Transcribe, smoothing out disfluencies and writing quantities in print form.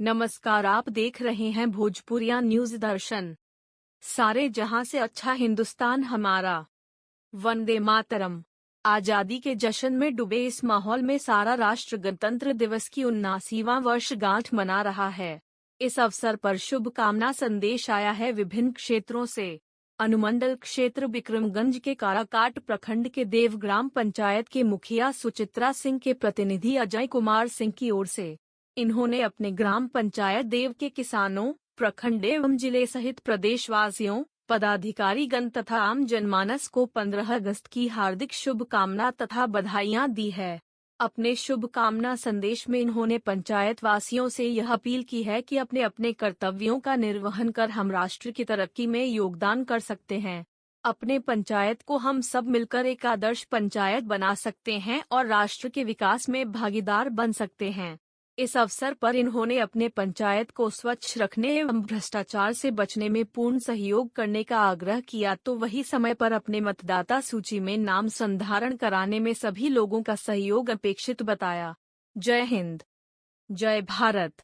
नमस्कार, आप देख रहे हैं भोजपुरिया न्यूज दर्शन। सारे जहां से अच्छा हिंदुस्तान हमारा। वंदे मातरम। आजादी के जश्न में डूबे इस माहौल में सारा राष्ट्र गणतंत्र दिवस की 79वां वर्षगांठ मना रहा है। इस अवसर पर शुभकामना संदेश आया है विभिन्न क्षेत्रों से। अनुमंडल क्षेत्र विक्रमगंज के काराकाट प्रखंड के देव ग्राम पंचायत के मुखिया सुचित्रा सिंह के प्रतिनिधि अजय कुमार सिंह की ओर से इन्होंने अपने ग्राम पंचायत देव के किसानों, प्रखंड एवं जिले सहित प्रदेशवासियों, पदाधिकारीगण तथा आम जनमानस को 15 अगस्त की हार्दिक शुभकामना तथा बधाइयां दी है। अपने शुभकामना संदेश में इन्होंने पंचायत वासियों से यह अपील की है कि अपने अपने कर्तव्यों का निर्वहन कर हम राष्ट्र की तरक्की में योगदान कर सकते हैं। अपने पंचायत को हम सब मिलकर एक आदर्श पंचायत बना सकते हैं और राष्ट्र के विकास में भागीदार बन सकते हैं। इस अवसर पर इन्होंने अपने पंचायत को स्वच्छ रखने एवं भ्रष्टाचार से बचने में पूर्ण सहयोग करने का आग्रह किया तो वही समय पर अपने मतदाता सूची में नाम संधारण कराने में सभी लोगों का सहयोग अपेक्षित बताया। जय हिंद, जय भारत।